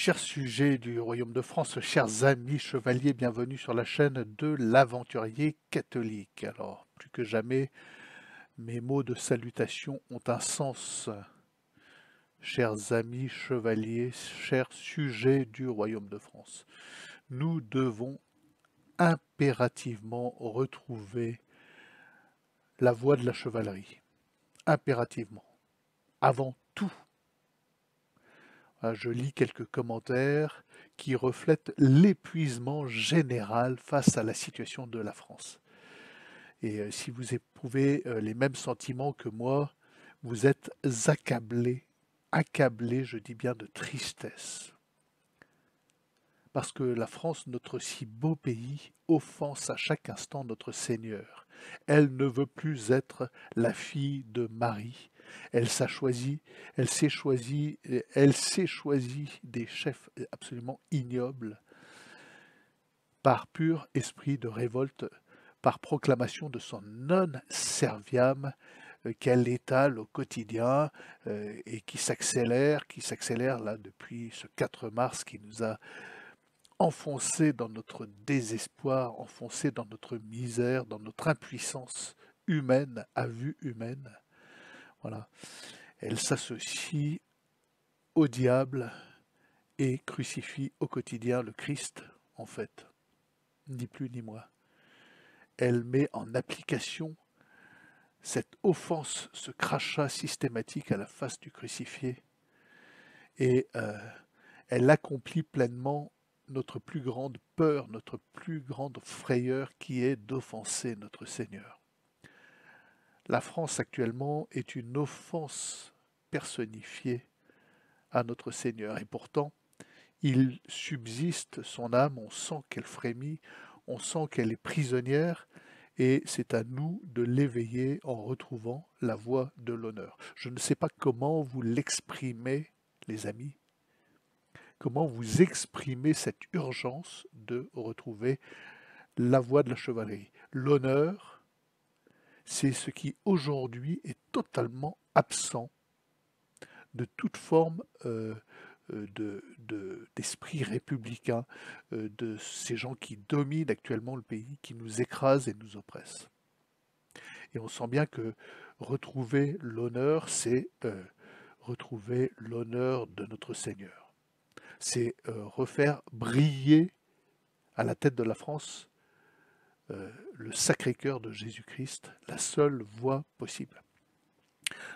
Chers sujets du royaume de France, chers amis chevaliers, bienvenue sur la chaîne de l'aventurier catholique. Alors, plus que jamais, mes mots de salutation ont un sens. Chers amis chevaliers, chers sujets du royaume de France, nous devons impérativement retrouver la voie de la chevalerie. Impérativement. Avant tout. Je lis quelques commentaires qui reflètent l'épuisement général face à la situation de la France. Et si vous éprouvez les mêmes sentiments que moi, vous êtes accablés, je dis bien de tristesse. Parce que la France, notre si beau pays, offense à chaque instant notre Seigneur. Elle ne veut plus être la fille de Marie. Elle s'est choisie, elle s'est choisie des chefs absolument ignobles par pur esprit de révolte, par proclamation de son non serviam qu'elle étale au quotidien et qui s'accélère là depuis ce 4 mars qui nous a enfoncés dans notre désespoir, enfoncés dans notre misère, dans notre impuissance humaine, à vue humaine. Voilà. Elle s'associe au diable et crucifie au quotidien le Christ, en fait, ni plus ni moins. Elle met en application cette offense, ce crachat systématique à la face du crucifié, et elle accomplit pleinement notre plus grande peur, notre plus grande frayeur, qui est d'offenser notre Seigneur. La France actuellement est une offense personnifiée à notre Seigneur, et pourtant, il subsiste son âme, on sent qu'elle frémit, on sent qu'elle est prisonnière, et c'est à nous de l'éveiller en retrouvant la voie de l'honneur. Je ne sais pas comment vous l'exprimez, les amis, comment vous exprimez cette urgence de retrouver la voie de la chevalerie. L'honneur, c'est ce qui aujourd'hui est totalement absent de toute forme d'esprit républicain, de ces gens qui dominent actuellement le pays, qui nous écrasent et nous oppressent. Et on sent bien que retrouver l'honneur, c'est retrouver l'honneur de notre Seigneur. C'est refaire briller à la tête de la France le Sacré-Cœur de Jésus-Christ, la seule voie possible.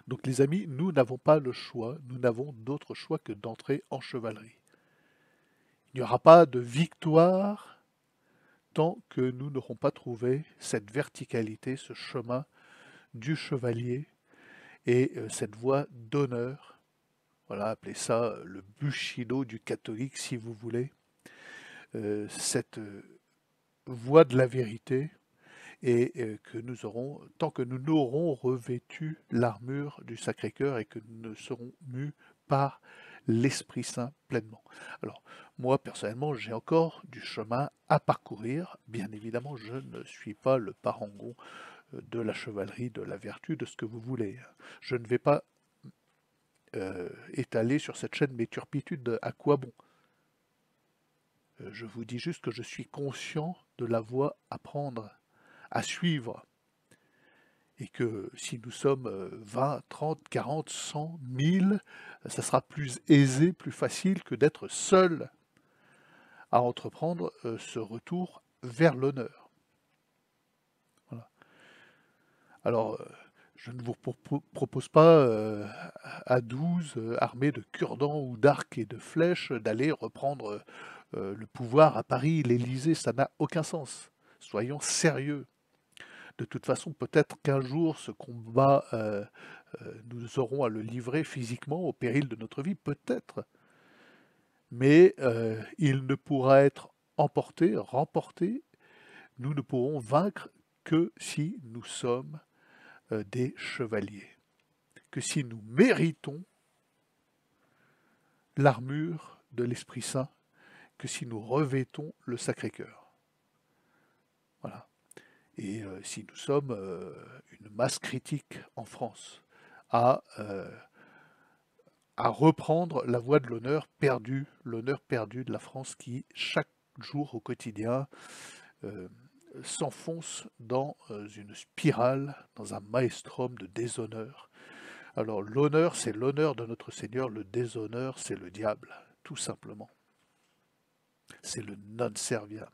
Donc les amis, nous n'avons pas le choix, nous n'avons d'autre choix que d'entrer en chevalerie. Il n'y aura pas de victoire tant que nous n'aurons pas trouvé cette verticalité, ce chemin du chevalier et cette voie d'honneur. Voilà, appelez ça le bushido du catholique si vous voulez. Cette voie de la vérité et que nous aurons, tant que nous n'aurons revêtu l'armure du Sacré-Cœur et que nous ne serons mus par l'Esprit Saint pleinement. Alors, moi, personnellement, j'ai encore du chemin à parcourir. Bien évidemment, je ne suis pas le parangon de la chevalerie, de la vertu, de ce que vous voulez. Je ne vais pas étaler sur cette chaîne mes turpitudes, à quoi bon? Je vous dis juste que je suis conscient de la voie à prendre, à suivre, et que si nous sommes 20, 30, 40, 100, 1000, ça sera plus aisé, plus facile que d'être seul à entreprendre ce retour vers l'honneur. Voilà. Alors, je ne vous propose pas à 12, armés de cure-dents ou d'arcs et de flèches, d'aller reprendre le pouvoir à Paris, l'Élysée, ça n'a aucun sens. Soyons sérieux. De toute façon, peut-être qu'un jour, ce combat, nous aurons à le livrer physiquement au péril de notre vie, peut-être. Mais il ne pourra être emporté, remporté, nous ne pourrons vaincre que si nous sommes des chevaliers, que si nous méritons l'armure de l'Esprit Saint, que si nous revêtons le Sacré-Cœur. Voilà. Et si nous sommes une masse critique en France à à reprendre la voie de l'honneur perdu de la France qui, chaque jour au quotidien, euh, s'enfonce dans une spirale, dans un maelstrom de déshonneur. Alors l'honneur, c'est l'honneur de notre Seigneur, le déshonneur, c'est le diable, tout simplement. C'est le non serviam.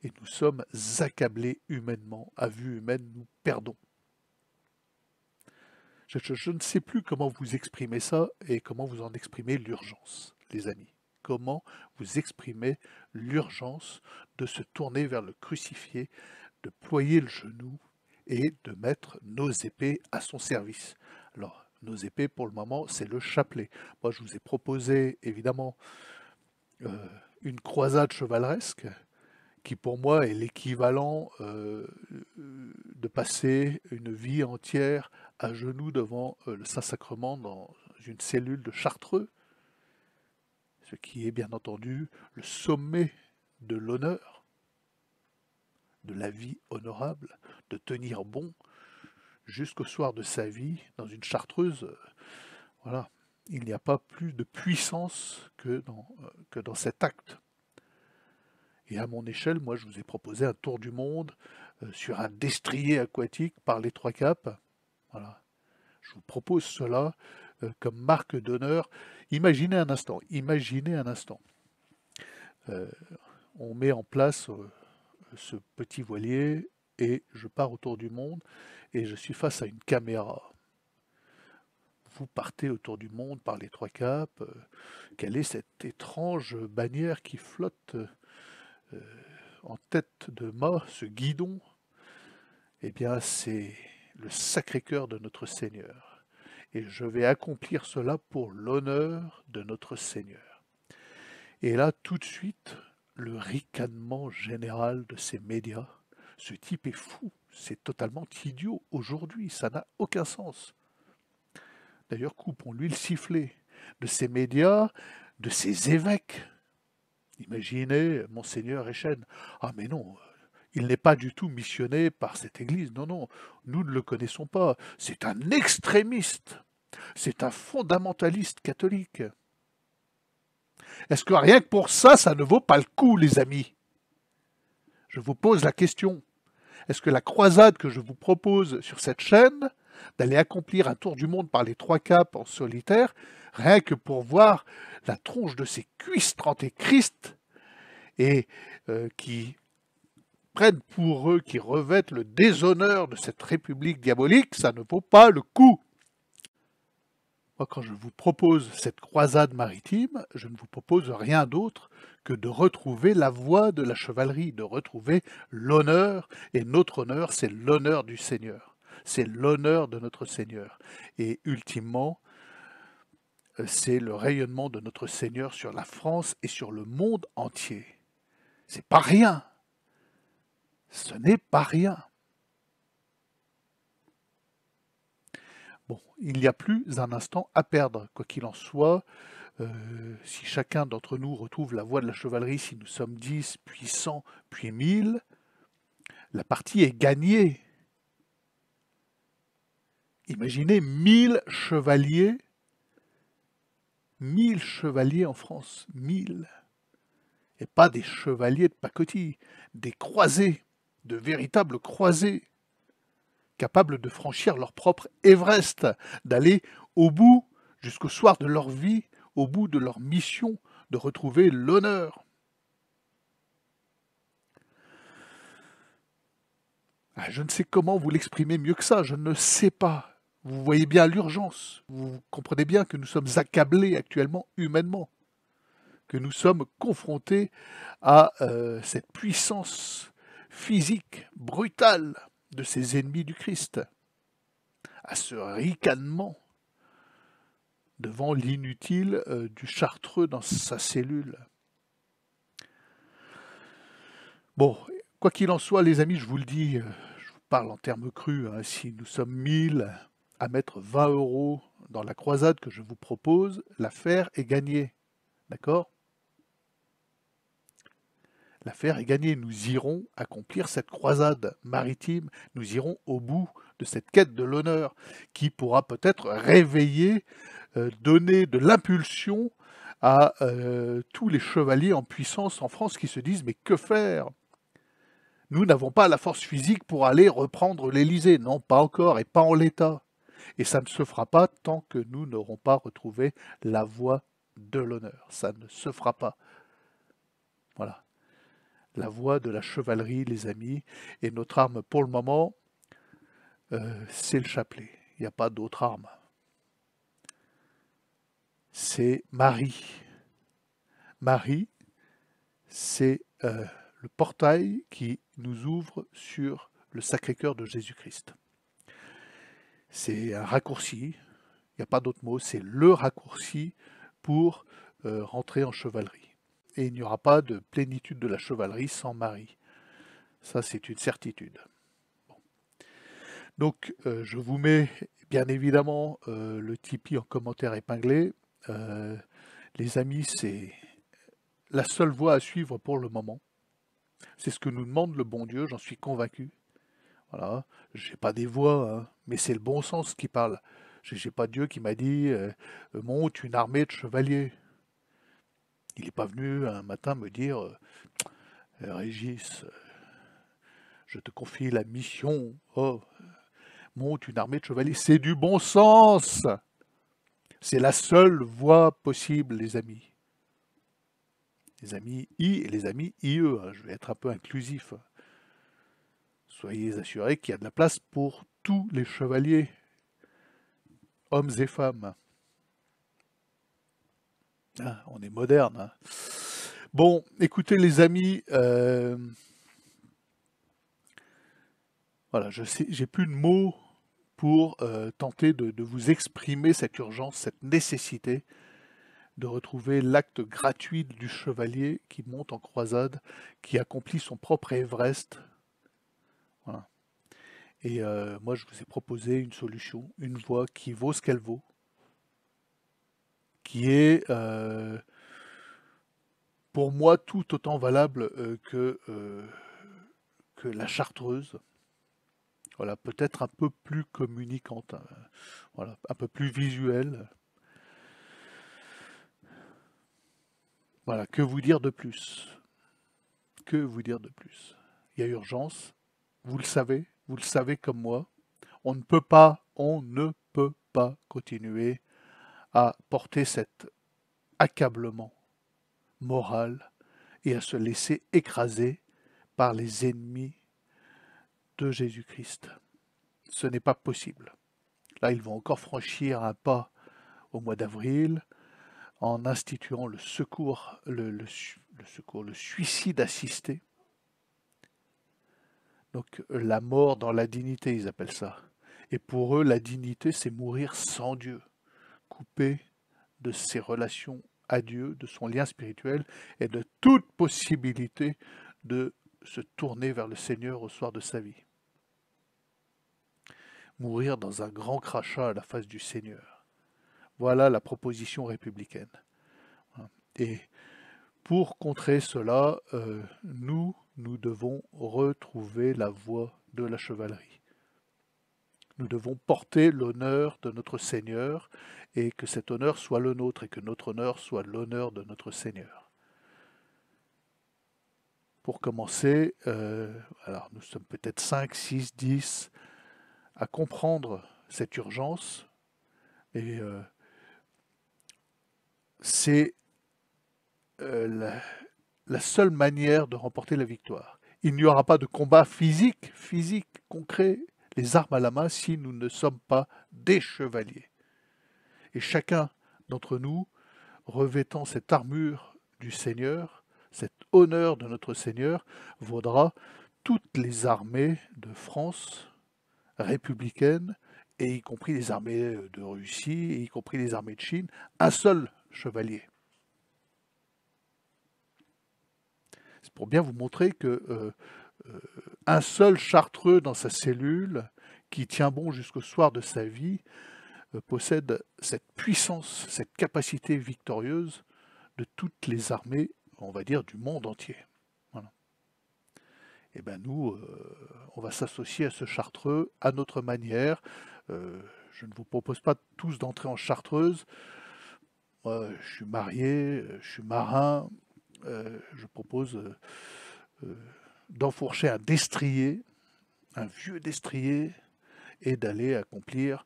Et nous sommes accablés humainement, à vue humaine, nous perdons. Je ne sais plus comment vous exprimez ça et comment vous en exprimez l'urgence, les amis. Comment vous exprimez l'urgence de se tourner vers le crucifié, de ployer le genou et de mettre nos épées à son service. Alors, nos épées, pour le moment, c'est le chapelet. Moi, je vous ai proposé, évidemment, une croisade chevaleresque, qui pour moi est l'équivalent de passer une vie entière à genoux devant le Saint-Sacrement dans une cellule de Chartreux, ce qui est bien entendu le sommet de l'honneur, de la vie honorable, de tenir bon jusqu'au soir de sa vie dans une chartreuse. Voilà, il n'y a pas plus de puissance que dans cet acte. Et à mon échelle, moi, je vous ai proposé un tour du monde sur un destrier aquatique par les Trois Caps. Voilà. Je vous propose cela comme marque d'honneur. Imaginez un instant. On met en place ce petit voilier et je pars autour du monde et je suis face à une caméra. Vous partez autour du monde par les Trois Caps. Quelle est cette étrange bannière qui flotte en tête de mât, ce guidon? Eh bien, c'est le Sacré-Cœur de notre Seigneur. Et je vais accomplir cela pour l'honneur de notre Seigneur. Et là, tout de suite, le ricanement général de ces médias. Ce type est fou, c'est totalement idiot aujourd'hui, ça n'a aucun sens. D'ailleurs, coupons-lui le sifflet de ces médias, de ces évêques. Imaginez Monseigneur Echenne. Ah mais non, il n'est pas du tout missionné par cette église. Non, non, nous ne le connaissons pas. C'est un extrémiste. C'est un fondamentaliste catholique. Est-ce que rien que pour ça, ça ne vaut pas le coup, les amis? Je vous pose la question. Est-ce que la croisade que je vous propose sur cette chaîne, d'aller accomplir un tour du monde par les Trois Caps en solitaire, rien que pour voir la tronche de ces cuisses trentées Christ, et qui prennent pour eux, qui revêtent le déshonneur de cette république diabolique, ça ne vaut pas le coup. Moi, quand je vous propose cette croisade maritime, je ne vous propose rien d'autre que de retrouver la voie de la chevalerie, de retrouver l'honneur, et notre honneur, c'est l'honneur du Seigneur. C'est l'honneur de notre Seigneur. Et ultimement, c'est le rayonnement de notre Seigneur sur la France et sur le monde entier. C'est pas rien. Ce n'est pas rien. Bon, il n'y a plus un instant à perdre, quoi qu'il en soit. Si chacun d'entre nous retrouve la voie de la chevalerie, si nous sommes 10, puis 100, puis 1000, la partie est gagnée. Imaginez 1000 chevaliers en France, 1000. Et pas des chevaliers de pacotille, des croisés, de véritables croisés, capables de franchir leur propre Everest, d'aller au bout, jusqu'au soir de leur vie, au bout de leur mission, de retrouver l'honneur. Je ne sais comment vous l'exprimer mieux que ça, je ne sais pas. Vous voyez bien l'urgence, vous comprenez bien que nous sommes accablés actuellement humainement, que nous sommes confrontés à cette puissance physique brutale de ces ennemis du Christ, à ce ricanement devant l'inutile du Chartreux dans sa cellule. Bon, quoi qu'il en soit, les amis, je vous le dis, je vous parle en termes crus, hein, si nous sommes 1000 à mettre 20 € dans la croisade que je vous propose, l'affaire est gagnée. D'accord? L'affaire est gagnée. Nous irons accomplir cette croisade maritime. Nous irons au bout de cette quête de l'honneur, qui pourra peut-être réveiller, donner de l'impulsion à tous les chevaliers en puissance en France qui se disent « mais que faire ?» Nous n'avons pas la force physique pour aller reprendre l'Élysée, non, pas encore, et pas en l'état. Et ça ne se fera pas tant que nous n'aurons pas retrouvé la voie de l'honneur. Ça ne se fera pas. Voilà. La voie de la chevalerie, les amis, et notre arme pour le moment, c'est le chapelet. Il n'y a pas d'autre arme. C'est Marie. Marie, c'est le portail qui nous ouvre sur le Sacré-Cœur de Jésus-Christ. C'est un raccourci, il n'y a pas d'autre mot, c'est le raccourci pour rentrer en chevalerie. Et il n'y aura pas de plénitude de la chevalerie sans Marie. Ça, c'est une certitude. Bon. Donc, je vous mets bien évidemment le Tipeee en commentaire épinglé. Les amis, c'est la seule voie à suivre pour le moment. C'est ce que nous demande le bon Dieu, j'en suis convaincu. Voilà, j'ai pas des voix, hein, mais c'est le bon sens qui parle. J'ai pas Dieu qui m'a dit monte une armée de chevaliers. Il n'est pas venu un matin me dire Régis, je te confie la mission. Oh, monte une armée de chevaliers. C'est du bon sens. C'est la seule voie possible, les amis. Les amis I et les amis IE. Hein, je vais être un peu inclusif. Soyez assurés qu'il y a de la place pour tous les chevaliers, hommes et femmes. Ah, on est moderne. Hein. Bon, écoutez les amis, voilà, je sais, j'ai plus de mots pour tenter de vous exprimer cette urgence, cette nécessité de retrouver l'acte gratuit du chevalier qui monte en croisade, qui accomplit son propre Everest. Voilà. Et moi, je vous ai proposé une solution, une voie qui vaut ce qu'elle vaut, qui est pour moi tout autant valable que la chartreuse. Voilà, peut-être un peu plus communicante, hein, voilà, un peu plus visuelle. Voilà, que vous dire de plus? Que vous dire de plus? Il y a urgence, vous le savez comme moi. On ne peut pas continuer à porter cet accablement moral et à se laisser écraser par les ennemis de Jésus-Christ. Ce n'est pas possible. Là, ils vont encore franchir un pas au mois d'avril en instituant le secours, le suicide assisté. Donc la mort dans la dignité, ils appellent ça. Et pour eux, la dignité, c'est mourir sans Dieu, coupé de ses relations à Dieu, de son lien spirituel et de toute possibilité de se tourner vers le Seigneur au soir de sa vie. Mourir dans un grand crachat à la face du Seigneur. Voilà la proposition républicaine. Et pour contrer cela, nous devons retrouver la voie de la chevalerie. Nous devons porter l'honneur de notre Seigneur et que cet honneur soit le nôtre et que notre honneur soit l'honneur de notre Seigneur. Pour commencer, alors nous sommes peut-être 5, 6, 10 à comprendre cette urgence et c'est la seule manière de remporter la victoire. Il n'y aura pas de combat physique, concret, les armes à la main, si nous ne sommes pas des chevaliers. Et chacun d'entre nous, revêtant cette armure du Seigneur, cet honneur de notre Seigneur, vaudra toutes les armées de France républicaines, et y compris les armées de Russie, et y compris les armées de Chine, un seul chevalier. C'est pour bien vous montrer que un seul chartreux dans sa cellule, qui tient bon jusqu'au soir de sa vie, possède cette puissance, cette capacité victorieuse de toutes les armées, on va dire, du monde entier. Voilà. eh ben nous, on va s'associer à ce chartreux à notre manière. Je ne vous propose pas tous d'entrer en chartreuse. Moi, je suis marié, je suis marin. Je propose euh, d'enfourcher un destrier, un vieux destrier, et d'aller accomplir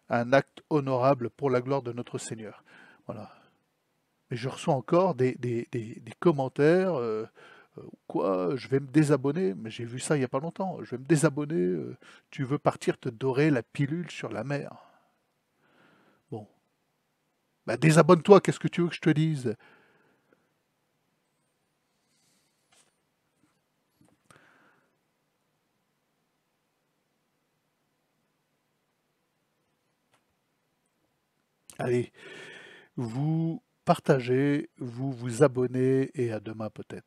un acte honorable pour la gloire de notre Seigneur. Voilà. Mais je reçois encore des commentaires. Quoi, je vais me désabonner, mais j'ai vu ça il n'y a pas longtemps. Je vais me désabonner. Tu veux partir te dorer la pilule sur la mer. Bon, bah désabonne-toi, qu'est-ce que tu veux que je te dise? Allez, vous partagez, vous vous abonnez et à demain peut-être.